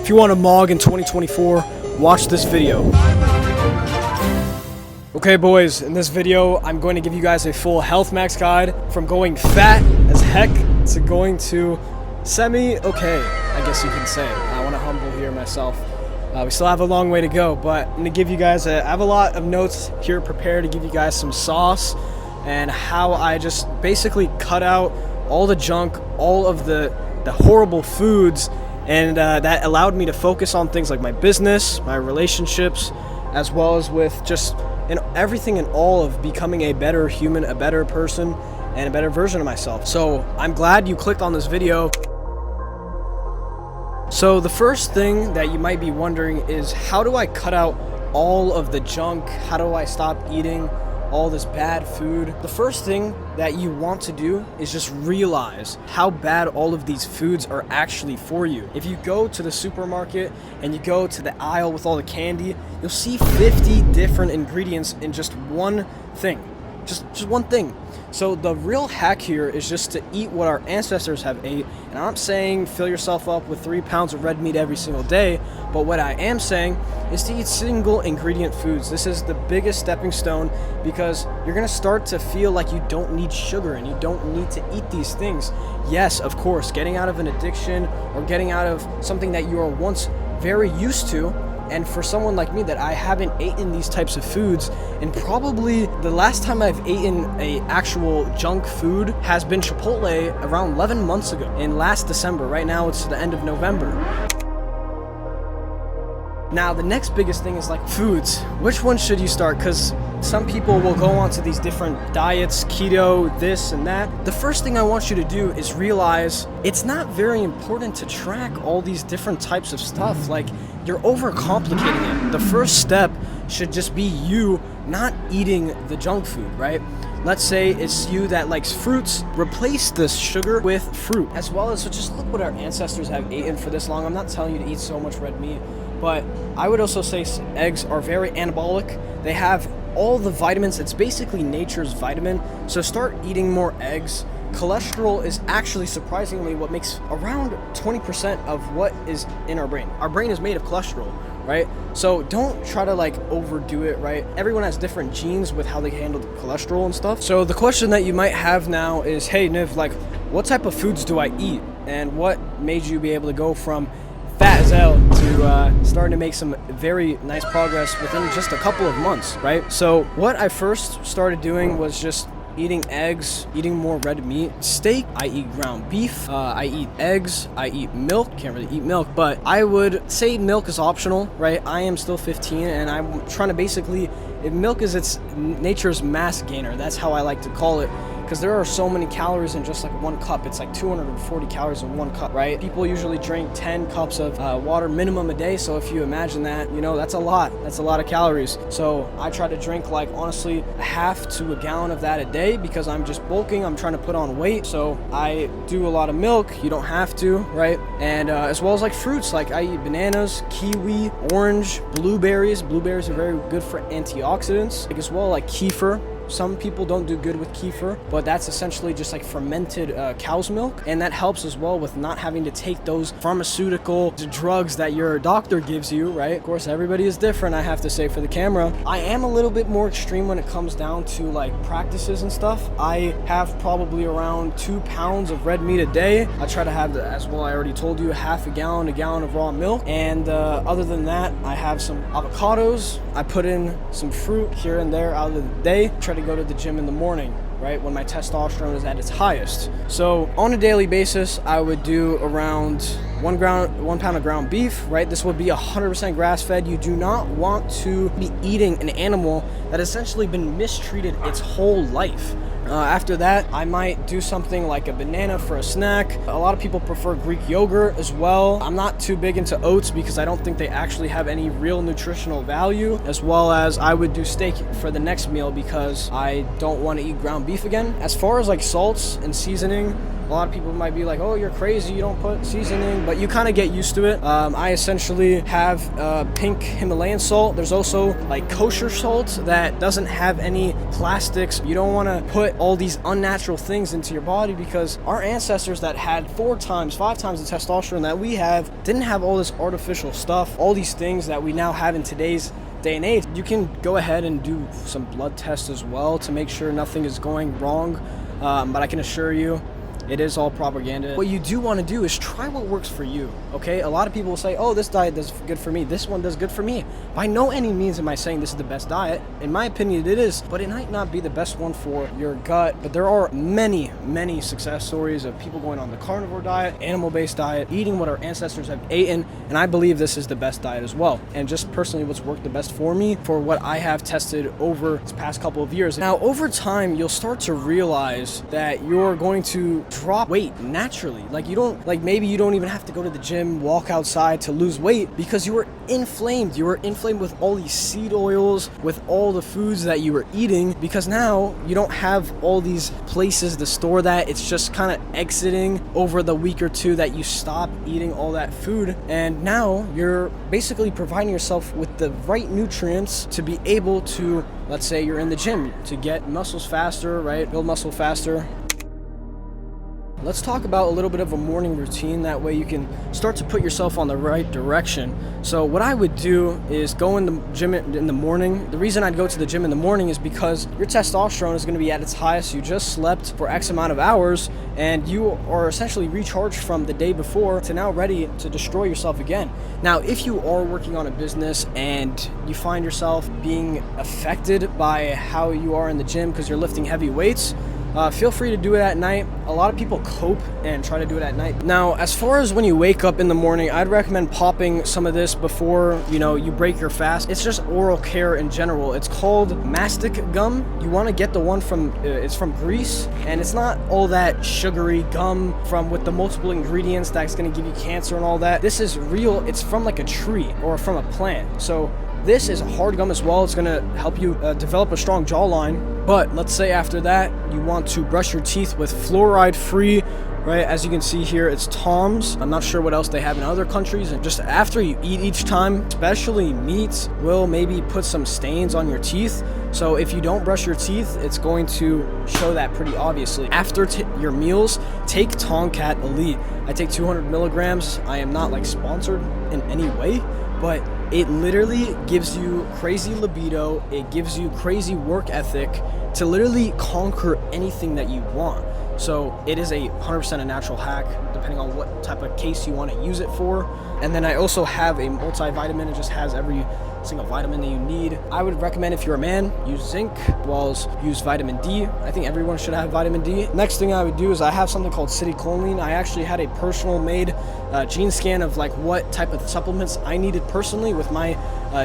If you want a MOG in 2024, watch this video. Okay boys, in this video, I'm going to give you guys a full health max guide from going fat as heck to going to semi-okay, I guess you can say. I want to humble here myself. We still have a long way to go, but I'm going to give you guys I have a lot of notes here prepared to give you guys some sauce and how I just basically cut out all the junk, all of the horrible foods, and that allowed me to focus on things like my business, my relationships, as well as with just everything and all of becoming a better human, a better person, and a better version of myself. So I'm glad you clicked on this video. So the first thing that you might be wondering is, how do I cut out all of the junk? How do I stop eating all this bad food? The first thing that you want to do is just realize how bad all of these foods are actually for you. If you go to the supermarket and you go to the aisle with all the candy, you'll see 50 different ingredients in just one thing. Just one thing. So the real hack here is just to eat what our ancestors have ate. And I'm not saying fill yourself up with 3 pounds of red meat every single day, but what I am saying is to eat single ingredient foods. This is the biggest stepping stone, because you're gonna start to feel like you don't need sugar and you don't need to eat these things. Yes, of course, getting out of an addiction or getting out of something that you were once very used to. And for someone like me that I haven't eaten these types of foods, and probably the last time I've eaten a actual junk food has been Chipotle around 11 months ago, in last December. Right now it's the end of November. Now the next biggest thing is like foods. Which one should you start? Because some people will go on to these different diets, keto, this and that. The first thing I want you to do is realize it's not very important to track all these different types of stuff. Like, you're overcomplicating it. The first step should just be you not eating the junk food, right? Let's say it's you that likes fruits. Replace this sugar with fruit, as well as, so just look what our ancestors have eaten for this long. I'm not telling you to eat so much red meat, but I would also say eggs are very anabolic. They have all the vitamins. It's basically nature's vitamin. So start eating more eggs. Cholesterol is actually surprisingly what makes around 20% of what is in our brain. Our brain is made of cholesterol, right? So don't try to like overdo it, right? Everyone has different genes with how they handle the cholesterol and stuff. So the question that you might have now is, hey Niv, like, what type of foods do I eat? And what made you be able to go from fat as hell to starting to make some very nice progress within just a couple of months, right? So what I first started doing was just eating eggs, eating more red meat. Steak, I eat ground beef, I eat eggs, I eat milk. Can't really eat milk, but I would say milk is optional, right? I am still 15 and I'm trying to basically, if milk is its nature's mass gainer, that's how I like to call it. Because there are so many calories in just like one cup. It's like 240 calories in one cup, right? People usually drink 10 cups of water minimum a day. So if you imagine that, you know, that's a lot. That's a lot of calories. So I try to drink like honestly a half to a gallon of that a day, because I'm just bulking. I'm trying to put on weight. So I do a lot of milk. You don't have to, right? And as well as like fruits, like I eat bananas, kiwi, orange, blueberries. Blueberries are very good for antioxidants, like as well like kefir. Some people don't do good with kefir, but that's essentially just like fermented cow's milk, and that helps as well with not having to take those pharmaceutical drugs that your doctor gives you, right? Of course, everybody is different, I have to say, for the camera. I am a little bit more extreme when it comes down to like practices and stuff. I have probably around 2 pounds of red meat a day. I try to have, as well, I already told you, half a gallon of raw milk. And other than that, I have some avocados. I put in some fruit here and there out of the day. Try to go to the gym in the morning, right, when my testosterone is at its highest. So on a daily basis, I would do around 1 pound of ground beef, right? This would be 100% grass-fed. You do not want to be eating an animal that has essentially been mistreated its whole life. After that, I might do something like a banana for a snack. A lot of people prefer Greek yogurt as well. I'm not too big into oats because I don't think they actually have any real nutritional value, as well as I would do steak for the next meal because I don't want to eat ground beef again. As far as like salts and seasoning, a lot of people might be like, oh, you're crazy, you don't put seasoning, but you kind of get used to it. I essentially have pink Himalayan salt. There's also like kosher salt that doesn't have any plastics. You don't want to put all these unnatural things into your body, because our ancestors that had 4 times, 5 times the testosterone that we have didn't have all this artificial stuff, all these things that we now have in today's day and age. You can go ahead and do some blood tests as well to make sure nothing is going wrong, but I can assure you it is all propaganda. What you do want to do is try what works for you, okay? A lot of people will say, oh, this diet does good for me, this one does good for me. By no any means am I saying this is the best diet. In my opinion, it is, but it might not be the best one for your gut. But there are many, many success stories of people going on the carnivore diet, animal-based diet, eating what our ancestors have eaten, and I believe this is the best diet as well. And just personally, what's worked the best for me, for what I have tested over this past couple of years. Now, over time, you'll start to realize that you're going to drop weight naturally. Like maybe you don't even have to go to the gym, walk outside to lose weight, because you were inflamed. You were inflamed with all these seed oils, with all the foods that you were eating, because now you don't have all these places to store that. It's just kind of exiting over the week or two that you stop eating all that food, and now you're basically providing yourself with the right nutrients to be able to, let's say you're in the gym, to get muscles faster, right? Build muscle faster. Let's talk about a little bit of a morning routine. That way you can start to put yourself on the right direction. So what I would do is go in the gym in the morning. The reason I'd go to the gym in the morning is because your testosterone is going to be at its highest. You just slept for X amount of hours, and you are essentially recharged from the day before to now ready to destroy yourself again. Now, if you are working on a business and you find yourself being affected by how you are in the gym because you're lifting heavy weights, feel free to do it at night. A lot of people cope and try to do it at night. Now, as far as when you wake up in the morning, I'd recommend popping some of this before, you break your fast. It's just oral care in general. It's called mastic gum. You want to get the one it's from Greece, and it's not all that sugary gum with the multiple ingredients that's going to give you cancer and all that. This is real. It's from like a tree or from a plant. So this is a hard gum as well. It's going to help you develop a strong jawline. But let's say after that, you want to brush your teeth with fluoride-free, right? As you can see here, it's Tom's. I'm not sure what else they have in other countries. And just after you eat each time, especially meat, will maybe put some stains on your teeth. So if you don't brush your teeth, it's going to show that pretty obviously. After your meals, take Tomcat Elite. I take 200 milligrams. I am not like sponsored in any way, but it literally gives you crazy libido. It gives you crazy work ethic to literally conquer anything that you want. So it is 100% a natural hack, depending on what type of case you want to use it for. And then I also have a multivitamin. It just has every single vitamin that you need. I would recommend, if you're a man, use zinc, as well as use vitamin D. I think everyone should have vitamin D. Next thing I would do is I have something called citicoline. I actually had a personal made gene scan of like what type of supplements I needed personally with my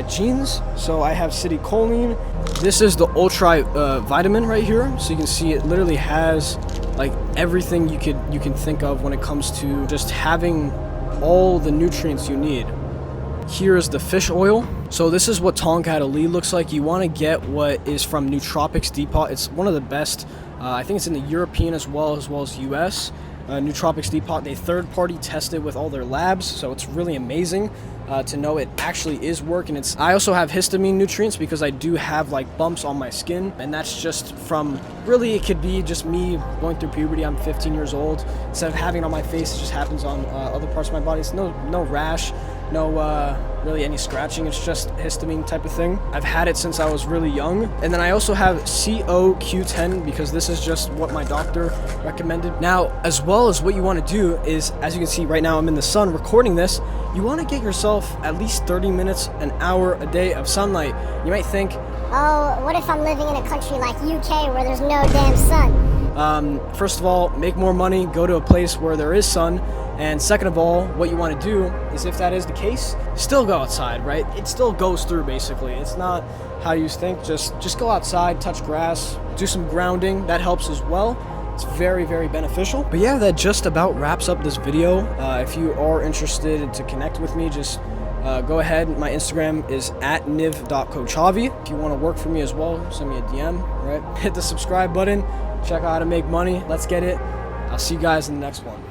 genes. So I have citicoline. This is the ultra vitamin right here. So you can see it literally has like everything you can think of when it comes to just having all the nutrients you need. Here is the fish oil. So this is what Tomcat Elite looks like. You want to get what is from Nootropics Depot. It's one of the best. I think it's in the European as well as US. Nootropics Depot, they third-party test it with all their labs, so it's really amazing to know it actually is working. I also have histamine nutrients because I do have like bumps on my skin, and that's just from, really it could be just me going through puberty. I'm 15 years old. Instead of having it on my face, it just happens on other parts of my body. It's no rash, no really any scratching. It's just histamine type of thing. I've had it since I was really young. And then I also have CoQ10 because this is just what my doctor recommended. Now, as well as what you want to do is, as you can see right now, I'm in the sun recording this. You want to get yourself at least 30 minutes, an hour a day of sunlight. You might think, oh, what if I'm living in a country like UK where there's no damn sun? First of all, make more money, go to a place where there is sun. And second of all, what you want to do is, if that is the case, still go outside, right? It still goes through, basically. It's not how you think. Just go outside, touch grass, do some grounding. That helps as well. It's very, very beneficial. But yeah, that just about wraps up this video. If you are interested to connect with me, just go ahead. My Instagram is @niv.kochavi. If you want to work for me as well, send me a DM, right? Hit the subscribe button. Check out how to make money. Let's get it. I'll see you guys in the next one.